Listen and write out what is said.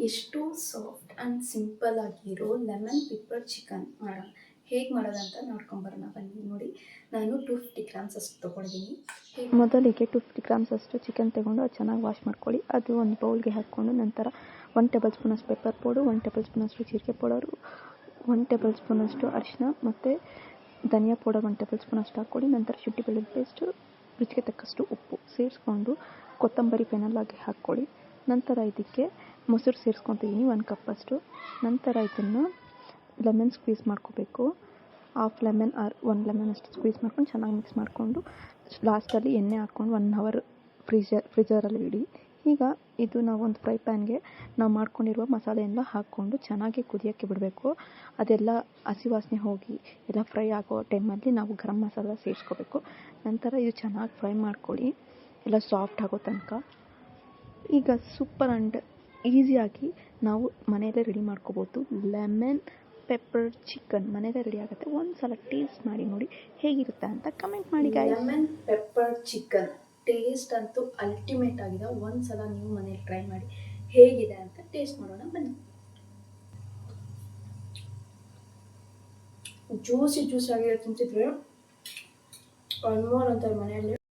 ಎಷ್ಟು soft and simple ಆಗಿರೋ lemon pepper chicken ಮಾಡೋಣ. ಹೇಗೆ ಮಾಡೋದಂತ ನೋಡ್ಕೊಂಬರೋಣ ಬನ್ನಿ. ನೋಡಿ, ನಾನು 250 ಗ್ರಾಮ್ಸ್ ಅಷ್ಟು ತೊಗೊಂಡಿದ್ದೀನಿ. ಮೊದಲಿಗೆ 250 ಗ್ರಾಮ್ಸ್ ಅಷ್ಟು ಚಿಕನ್ ತೊಗೊಂಡು ಅದು ಚೆನ್ನಾಗಿ ವಾಶ್ ಮಾಡ್ಕೊಳ್ಳಿ. ಅದು ಒಂದು ಬೌಲ್ಗೆ ಹಾಕ್ಕೊಂಡು ನಂತರ 1 ಟೇಬಲ್ ಸ್ಪೂನಷ್ಟು ಪೆಪ್ಪರ್ ಪೌಡರ್, 1 ಟೇಬಲ್ ಸ್ಪೂನಷ್ಟು ಜೀರಿಗೆ ಪೌಡರು, 1 ಟೇಬಲ್ ಸ್ಪೂನಷ್ಟು ಅರಿಶಿನ ಮತ್ತು ಧನಿಯಾ ಪೌಡರ್ 1 ಟೇಬಲ್ ಸ್ಪೂನಷ್ಟು ಹಾಕ್ಕೊಳ್ಳಿ. ನಂತರ ಶುಂಠಿ ಬೆಳ್ಳುಳ್ಳಿ ಪೇಸ್ಟು, ರುಚಿಗೆ ತಕ್ಕಷ್ಟು ಉಪ್ಪು ಸೇರಿಸ್ಕೊಂಡು ಕೊತ್ತಂಬರಿ ಫೈನಲ್ ಆಗಿ ಹಾಕ್ಕೊಳ್ಳಿ. ನಂತರ ಇದಕ್ಕೆ ಮೊಸರು ಸೇರಿಸ್ಕೊತಿದ್ದೀನಿ 1 ಕಪ್ಪಷ್ಟು. ನಂತರ ಇದನ್ನು ಲೆಮನ್ ಸ್ಕ್ವೀಸ್ ಮಾಡ್ಕೋಬೇಕು. ಹಾಫ್ ಲೆಮನ್ ಆರ್ 1 ಲೆಮನ್ ಅಷ್ಟು ಸ್ಕ್ವೀಸ್ ಮಾಡ್ಕೊಂಡು ಚೆನ್ನಾಗಿ ಮಿಕ್ಸ್ ಮಾಡಿಕೊಂಡು ಲಾಸ್ಟಲ್ಲಿ ಎಣ್ಣೆ ಹಾಕ್ಕೊಂಡು 1 ಅವರ್ ಫ್ರೀಜರಲ್ಲಿ ಇಡಿ. ಈಗ ಇದು ನಾವೊಂದು ಫ್ರೈ ಪ್ಯಾನ್ಗೆ ನಾವು ಮಾಡ್ಕೊಂಡಿರುವ ಮಸಾಲೆ ಎಲ್ಲ ಹಾಕ್ಕೊಂಡು ಚೆನ್ನಾಗಿ ಕುದಿಯೋಕ್ಕೆ ಬಿಡಬೇಕು. ಅದೆಲ್ಲ ಹಸಿ ವಾಸನೆ ಹೋಗಿ ಎಲ್ಲ ಫ್ರೈ ಆಗೋ ಟೈಮಲ್ಲಿ ನಾವು ಗರಂ ಮಸಾಲ ಸೇರಿಸ್ಕೋಬೇಕು. ನಂತರ ಇದು ಚೆನ್ನಾಗಿ ಫ್ರೈ ಮಾಡ್ಕೊಳ್ಳಿ, ಎಲ್ಲ ಸಾಫ್ಟ್ ಆಗೋ ತನಕ. ಈಗ ಸೂಪರ್ ಆ್ಯಂಡ್ ಈಸಿಯಾಗಿ ನಾವು ಮನೆಯಲ್ಲೇ ರೆಡಿ ಮಾಡ್ಕೋಬೋದು. ಲೆಮನ್ ಪೆಪ್ಪರ್ ಚಿಕನ್ ಮನೆಯಲ್ಲೇ ರೆಡಿ ಆಗುತ್ತೆ. ಒಂದು ಸಲ ಟೇಸ್ಟ್ ಮಾಡಿ ನೋಡಿ ಹೇಗಿರುತ್ತೆ ಅಂತ ಕಮೆಂಟ್ ಮಾಡಿ guys. Lemon pepper chicken taste ಅಂತೂ ಅಲ್ಟಿಮೇಟ್ ಆಗಿದೆ. ಒಂದು ಸಲ ನೀವು ಮನೇಲಿ ಟ್ರೈ ಮಾಡಿ ಹೇಗಿದೆ ಅಂತ ಟೇಸ್ಟ್ ಮಾಡೋಣ ಬನ್ನಿ. ಜ್ಯೂಸಿ ಆಗಿರೋ ತಿಂತಿದ್ರೆ ಅನ್ಮೋಲ್ ಅಂತಾರೆ ಮನೆಯಲ್ಲಿ.